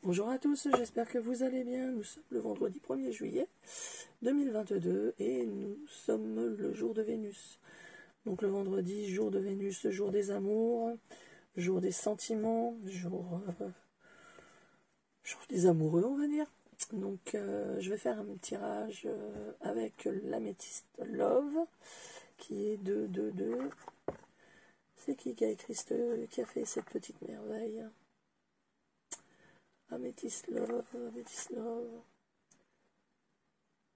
Bonjour à tous, j'espère que vous allez bien. Nous sommes le vendredi 1er juillet 2022 et nous sommes le jour de Vénus. Donc le vendredi, jour de Vénus, jour des amours, jour des sentiments, jour des amoureux, on va dire. Donc je vais faire un tirage avec l'améthyste Love qui est 2, 2, 2. C'est qui a écrit qui a fait cette petite merveille? Améthyste Love, Améthyste Love.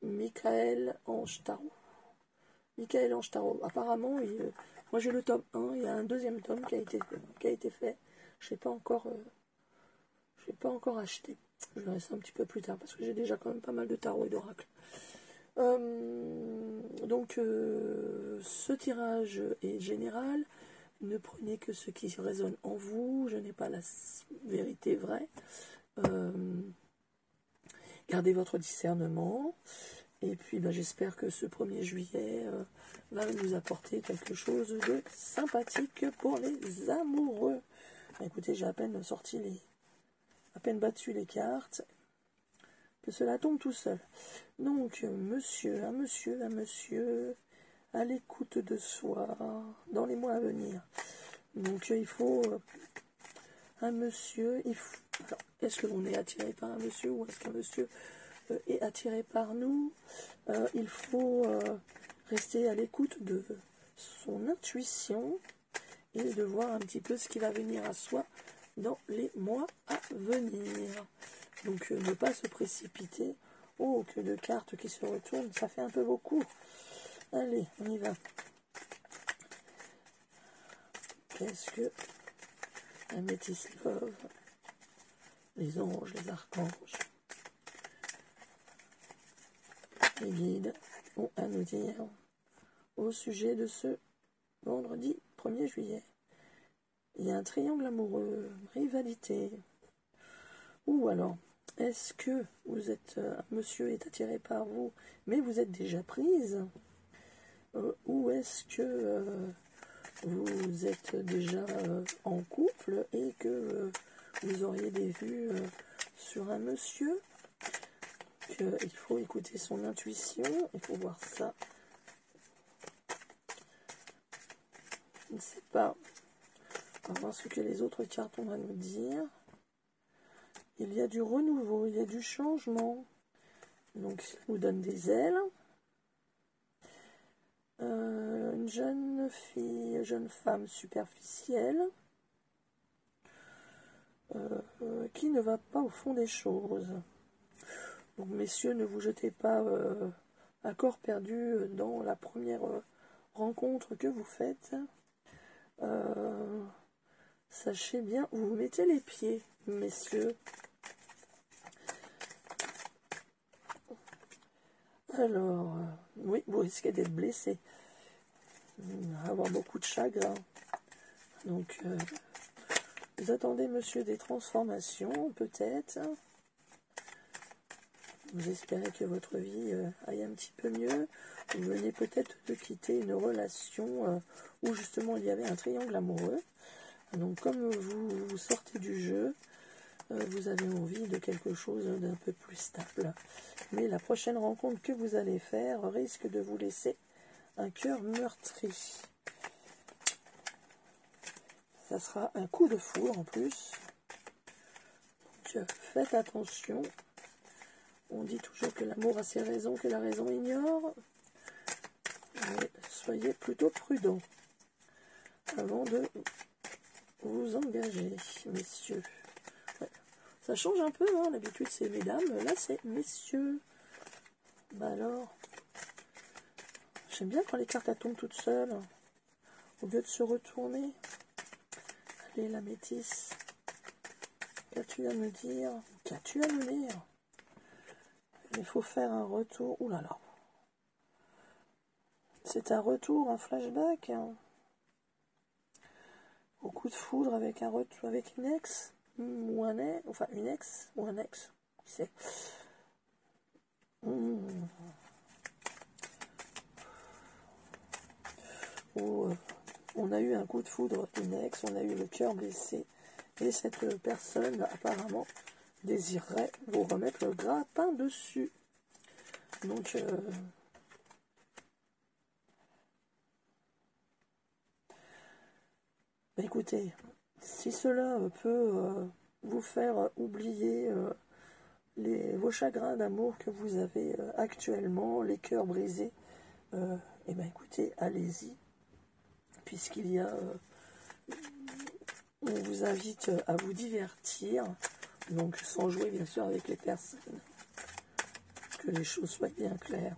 Michael Ange Tarot. Michael Ange Tarot. Apparemment, moi j'ai le tome 1, il y a un deuxième tome qui a été fait. Je n'ai pas encore acheté. Je verrai ça un petit peu plus tard parce que j'ai déjà quand même pas mal de tarot et d'oracles. Donc ce tirage est général. Ne prenez que ce qui résonne en vous. Je n'ai pas la vérité vraie. Gardez votre discernement. Et puis j'espère que ce 1er juillet va nous apporter quelque chose de sympathique pour les amoureux. Écoutez, j'ai à peine battu les cartes, que cela tombe tout seul. Donc, un monsieur, à l'écoute de soi, dans les mois à venir. Donc, il faut un monsieur. Alors, est-ce que l'on est attiré par un monsieur ou est-ce qu'un monsieur est attiré par nous? Il faut rester à l'écoute de son intuition et de voir un petit peu ce qui va venir à soi dans les mois à venir. Donc ne pas se précipiter. Oh, que de cartes qui se retournent, ça fait un peu beaucoup. Allez, on y va. Qu'est-ce que Améthyste Love, les anges, les archanges, les guides ont à nous dire au sujet de ce vendredi 1er juillet. Il y a un triangle amoureux, rivalité. Ou alors, est-ce que vous êtes, monsieur est attiré par vous, mais vous êtes déjà prise? Ou est-ce que vous êtes déjà en couple et que vous auriez des vues sur un monsieur? Il faut écouter son intuition, il faut voir ça. Je ne sais pas. On va voir ce que les autres cartes ont à nous dire. Il y a du renouveau, il y a du changement. Donc, ça nous donne des ailes. Une jeune femme superficielle qui ne va pas au fond des choses. Donc, messieurs, ne vous jetez pas à corps perdu dans la première rencontre que vous faites. Sachez bien où vous mettez les pieds, messieurs. Alors, oui, vous risquez d'être blessé, avoir beaucoup de chagrin. Donc, vous attendez, monsieur, des transformations, peut-être. Vous espérez que votre vie aille un petit peu mieux. Vous venez peut-être de quitter une relation où, justement, il y avait un triangle amoureux. Donc, comme vous sortez du jeu, vous avez envie de quelque chose d'un peu plus stable. Mais la prochaine rencontre que vous allez faire risque de vous laisser un cœur meurtri. Ça sera un coup de foudre en plus. Donc, faites attention. On dit toujours que l'amour a ses raisons que la raison ignore. Mais soyez plutôt prudents avant de vous engager, messieurs. Ouais. Ça change un peu, hein. D'habitude c'est mesdames, là c'est messieurs. Alors, j'aime bien quand les cartes tombent toutes seules, au lieu de se retourner. Allez, la métisse, qu'as-tu à me dire? Qu'as-tu à me dire? Il faut faire un retour. Ouh là là. C'est un retour, un flashback. Hein. Au coup de foudre avec un retour, avec une ex, ou un ex, enfin une ex, ou un ex, qui sait. On a eu un coup de foudre d'une ex, on a eu le cœur blessé, et cette personne apparemment désireraient vous remettre le grappin dessus. Donc, écoutez, si cela peut vous faire oublier vos chagrins d'amour que vous avez actuellement, les cœurs brisés, et bien écoutez, allez-y, puisqu'il y a, on vous invite à vous divertir, donc sans jouer bien sûr avec les personnes, que les choses soient bien claires.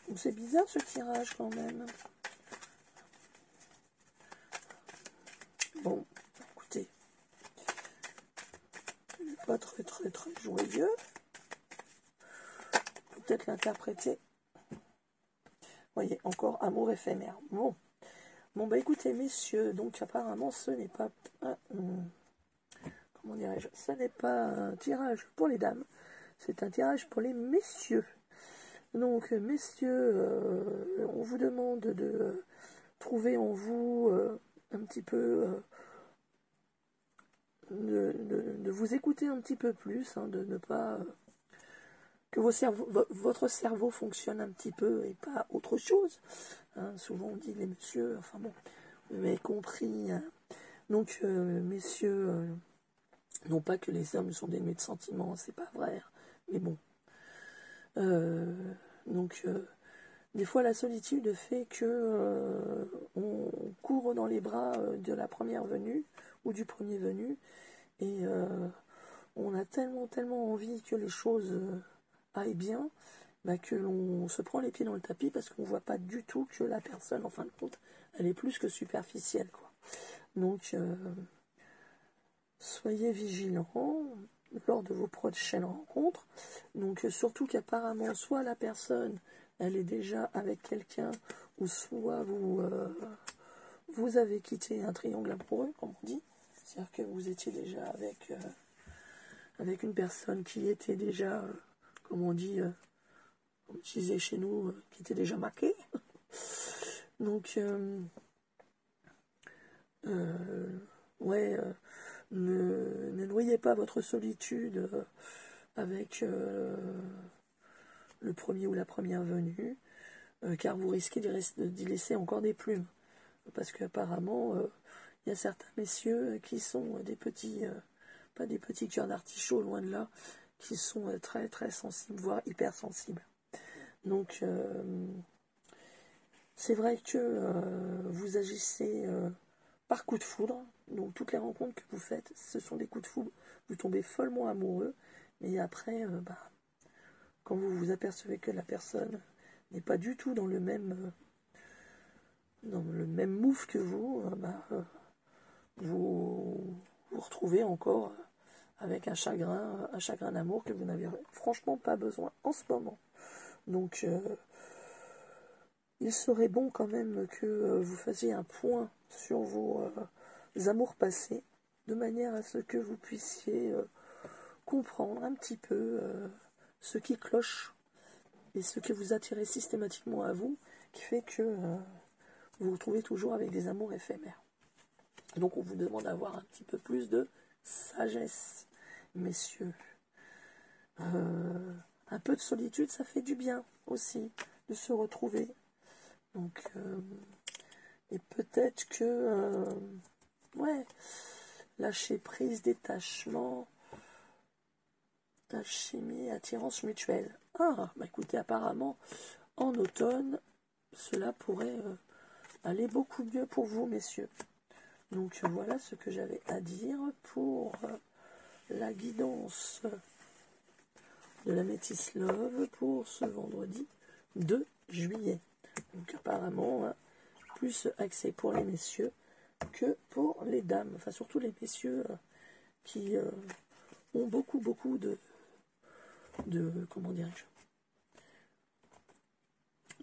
Donc c'est bizarre ce tirage quand même. Bon, écoutez, pas très joyeux. Peut-être l'interpréter. Voyez, encore amour éphémère. Bon, bah écoutez, messieurs, donc apparemment ce n'est pas comment dirais-je, ce n'est pas un tirage pour les dames, c'est un tirage pour les messieurs. Donc, messieurs, on vous demande de trouver en vous un petit peu, de vous écouter un petit peu plus, hein, de ne pas... que votre cerveau fonctionne un petit peu et pas autre chose. Hein, souvent on dit les messieurs, enfin bon, vous m'avez compris. Hein. Donc, messieurs, non pas que les hommes sont dénués de sentiments, c'est pas vrai, hein, mais bon. Donc, des fois la solitude fait que on court dans les bras de la première venue ou du premier venu, et on a tellement envie que les choses aillent bien, bah, que l'on se prend les pieds dans le tapis parce qu'on voit pas du tout que la personne, en fin de compte, elle est plus que superficielle, quoi. Donc, soyez vigilants lors de vos prochaines rencontres. Donc, surtout qu'apparemment, soit la personne, elle est déjà avec quelqu'un, ou soit vous avez quitté un triangle amoureux, comme on dit. C'est-à-dire que vous étiez déjà avec une personne qui était déjà, comme on dit, comme je disais chez nous, qui était déjà maquée. Donc, ouais, ne noyez pas votre solitude avec le premier ou la première venue, car vous risquez d'y laisser encore des plumes. Parce qu'apparemment, il y a certains messieurs qui sont des petits, pas des petits cœurs d'artichaut, loin de là, qui sont très sensibles, voire hypersensibles. Donc, c'est vrai que vous agissez par coup de foudre. Donc, toutes les rencontres que vous faites, ce sont des coups de foudre. Vous tombez follement amoureux. Mais après, quand vous vous apercevez que la personne n'est pas du tout dans le même mouf que vous, vous vous retrouvez encore avec un chagrin d'amour que vous n'avez franchement pas besoin en ce moment. Donc, il serait bon quand même que vous fassiez un point sur vos amours passés, de manière à ce que vous puissiez comprendre un petit peu ce qui cloche et ce que vous attirez systématiquement à vous, qui fait que vous vous retrouvez toujours avec des amours éphémères. Donc on vous demande d'avoir un petit peu plus de sagesse, messieurs. Un peu de solitude, ça fait du bien aussi, de se retrouver. Donc, et peut-être que, ouais, lâcher prise, détachement, alchimie, attirance mutuelle. Ah, bah écoutez, apparemment, en automne, cela pourrait aller beaucoup mieux pour vous, messieurs. Donc voilà ce que j'avais à dire pour la guidance de la Métis Love pour ce vendredi 2 juillet. Donc apparemment, plus axé pour les messieurs que pour les dames. Enfin, surtout les messieurs qui ont beaucoup de comment dirais-je,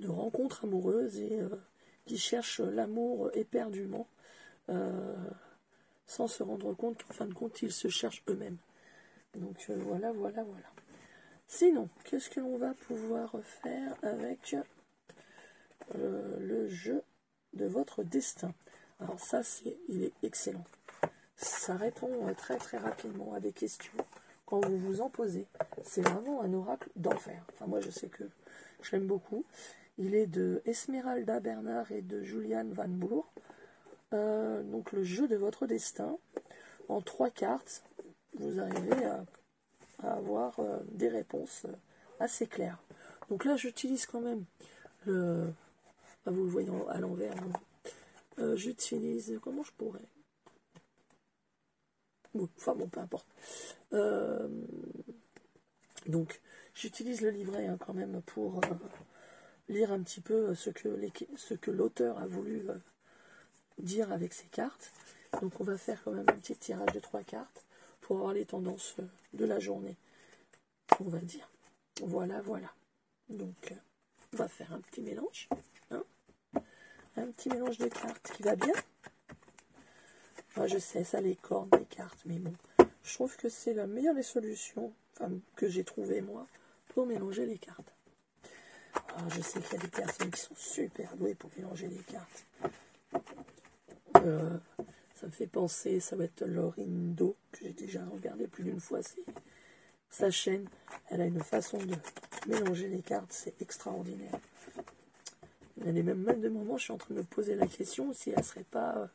de rencontres amoureuses et qui cherchent l'amour éperdument sans se rendre compte qu'en fin de compte, ils se cherchent eux-mêmes. Donc voilà. Sinon, qu'est-ce que l'on va pouvoir faire avec le jeu de votre destin? Alors ça, il est excellent. ça répond très très rapidement à des questions quand vous vous en posez. C'est vraiment un oracle d'enfer. Enfin, moi, je sais que je l'aime beaucoup. Il est de Esmeralda Bernard et de Julian Van Boer. Donc, le jeu de votre destin. En 3 cartes, vous arrivez à avoir des réponses assez claires. Donc là, j'utilise quand même le... Ah, vous le voyez à l'envers. J'utilise... Comment je pourrais... Bon, enfin bon, peu importe. Donc, j'utilise le livret hein, quand même pour lire un petit peu ce que l'auteur a voulu dire avec ses cartes. Donc, on va faire quand même un petit tirage de 3 cartes pour avoir les tendances de la journée, on va dire. Voilà, voilà. Donc, on va faire un petit mélange. Hein, un petit mélange de cartes qui va bien. Enfin, je sais, ça les cornes, les cartes, mais bon. Je trouve que c'est la meilleure des solutions que j'ai trouvé moi pour mélanger les cartes. Alors, je sais qu'il y a des personnes qui sont super douées pour mélanger les cartes. Ça me fait penser, ça va être Laurindo, que j'ai déjà regardé plus d'une fois. Sa chaîne, elle a une façon de mélanger les cartes, c'est extraordinaire. Il y a même de moments, je suis en train de me poser la question si elle ne serait pas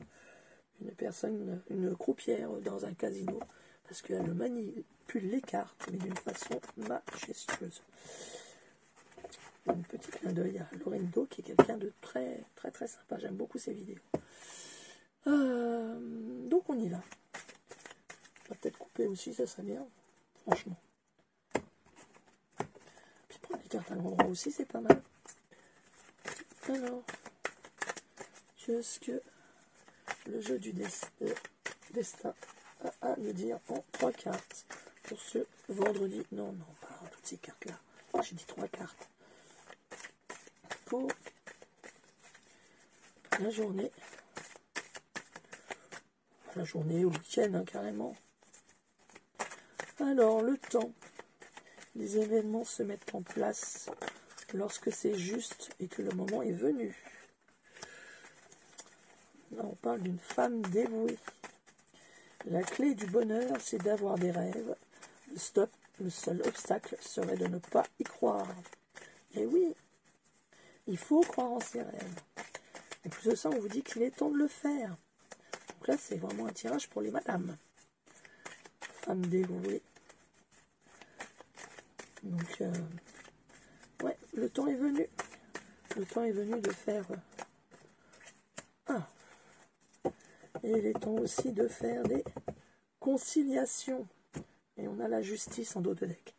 une personne, une croupière dans un casino, parce qu'elle manipule les cartes, mais d'une façon majestueuse. Un petit clin d'œil à Laurindo, qui est quelqu'un de très très très sympa. J'aime beaucoup ses vidéos. Donc on y va. On va peut-être couper aussi, ça serait bien, franchement. Puis prendre les cartes à l'endroit aussi, c'est pas mal. Alors, qu'est-ce que le jeu du destin a à nous dire en 3 cartes pour ce vendredi? Non, non, pas toutes ces cartes-là. J'ai dit 3 cartes. Pour la journée. La journée ou le week-end, hein, carrément. Alors, le temps. Les événements se mettent en place lorsque c'est juste et que le moment est venu. Là, on parle d'une femme dévouée. La clé du bonheur, c'est d'avoir des rêves. Le seul obstacle serait de ne pas y croire. Et oui, il faut croire en ses rêves. En plus de ça, on vous dit qu'il est temps de le faire. Donc là, c'est vraiment un tirage pour les madames. Femme dévouée. Donc, ouais, le temps est venu. Le temps est venu de faire... Et il est temps aussi de faire des conciliations. Et on a la justice en dos de deck.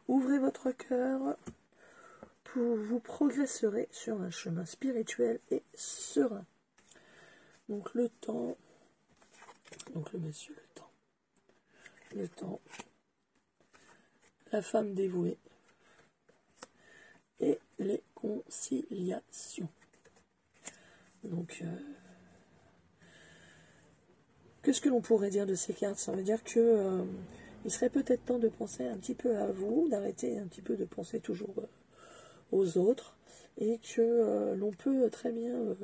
Ouvrez votre cœur, vous progresserez sur un chemin spirituel et serein. Donc le temps, donc le monsieur, le temps, la femme dévouée et les conciliations. Donc, qu'est-ce que l'on pourrait dire de ces cartes? Ça veut dire que il serait peut-être temps de penser un petit peu à vous, d'arrêter un petit peu de penser toujours aux autres, et que l'on peut très bien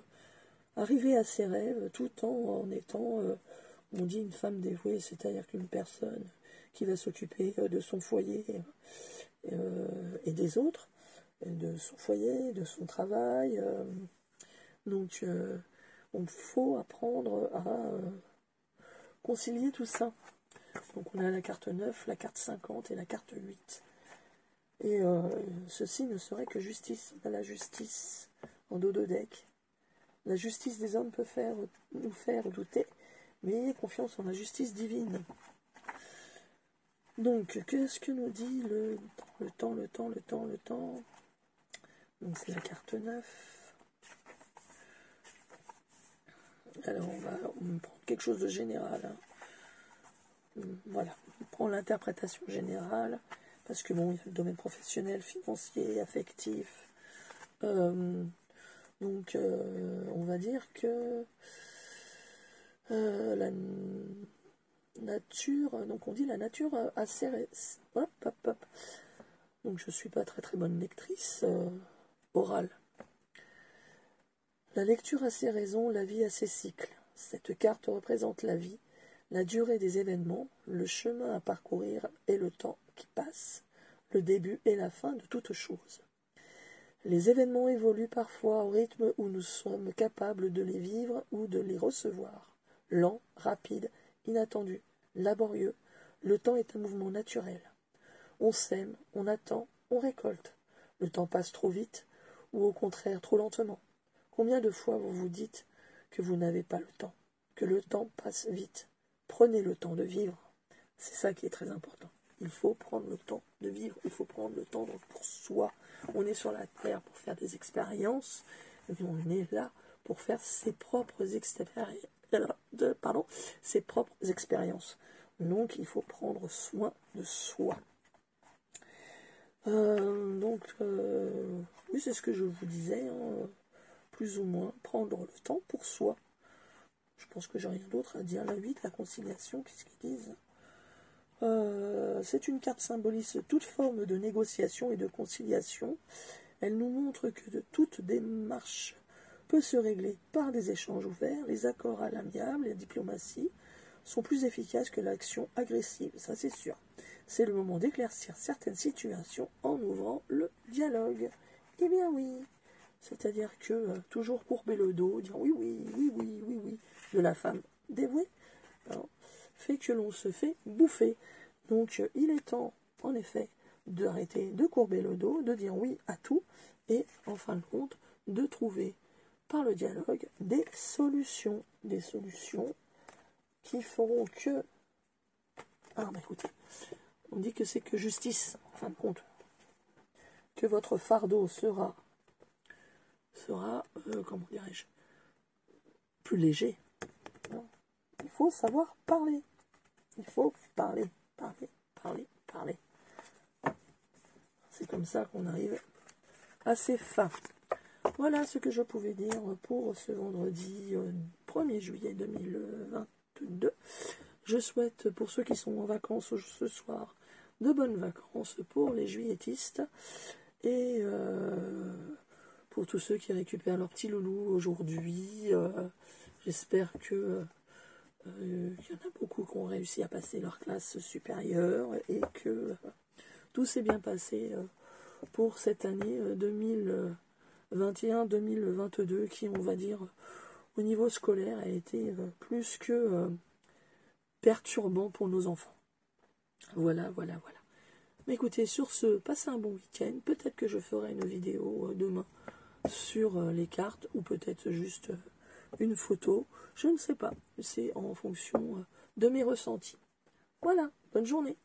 arriver à ses rêves tout en étant, on dit une femme dévouée, c'est-à-dire qu'une personne qui va s'occuper de son foyer et des autres, de son foyer, de son travail. Donc, il faut apprendre à concilier tout ça. Donc, on a la carte 9, la carte 50 et la carte 8. Et ceci ne serait que justice. On a la justice en dos de deck. La justice des hommes peut nous faire douter, mais ayez confiance en la justice divine. Donc, qu'est-ce que nous dit le temps? Donc, c'est la carte 9. Alors, on va prendre quelque chose de général. Hein. Voilà, on prend l'interprétation générale, parce que bon, il y a le domaine professionnel, financier, affectif. Donc, on va dire que la nature, donc on dit la nature assez... Hop, hop, hop. Donc, je ne suis pas très très bonne lectrice orale. La lecture a ses raisons, la vie a ses cycles. Cette carte représente la vie, La durée des événements, le chemin à parcourir et le temps qui passe, le début et la fin de toute chose. Les événements évoluent parfois au rythme où nous sommes capables de les vivre ou de les recevoir. Lent, rapide, inattendu, laborieux, le temps est un mouvement naturel. On sème, on attend, on récolte. Le temps passe trop vite ou au contraire trop lentement. Combien de fois vous vous dites que vous n'avez pas le temps, que le temps passe vite? Prenez le temps de vivre. C'est ça qui est très important. Il faut prendre le temps de vivre, il faut prendre le temps pour soi. On est sur la terre pour faire des expériences, et puis on est là pour faire ses propres expériences. Donc il faut prendre soin de soi. Oui, c'est ce que je vous disais, hein, plus ou moins, prendre le temps pour soi. Je pense que j'ai rien d'autre à dire. La 8, la conciliation, qu'est-ce qu'ils disent? C'est une carte symbolise toute forme de négociation et de conciliation. Elle nous montre que de toute démarche peut se régler par des échanges ouverts. Les accords à l'amiable et la diplomatie sont plus efficaces que l'action agressive, ça c'est sûr. C'est le moment d'éclaircir certaines situations en ouvrant le dialogue. Eh bien oui, c'est-à-dire que toujours courber le dos, dire oui, oui, oui, oui, oui, oui, de la femme dévouée, alors, fait que l'on se fait bouffer. Donc il est temps, en effet, d'arrêter de courber le dos, de dire oui à tout, et en fin de compte, de trouver par le dialogue des solutions qui feront que... Ah, bah écoutez, on dit que c'est que justice, en fin de compte, que votre fardeau sera comment dirais-je, plus léger. Non. Il faut savoir parler. Il faut parler. C'est comme ça qu'on arrive à ses fins. Voilà ce que je pouvais dire pour ce vendredi 1er juillet 2022. Je souhaite, pour ceux qui sont en vacances ce soir, de bonnes vacances pour les juilletistes. Et pour tous ceux qui récupèrent leur petit loulou aujourd'hui, j'espère que qu'il y en a beaucoup qui ont réussi à passer leur classe supérieure et que tout s'est bien passé pour cette année 2021-2022 qui, on va dire, au niveau scolaire, a été plus que perturbant pour nos enfants. Voilà. Mais écoutez, sur ce, passez un bon week-end. Peut-être que je ferai une vidéo demain sur les cartes ou peut-être juste une photo. Je ne sais pas. C'est en fonction de mes ressentis. Voilà, bonne journée.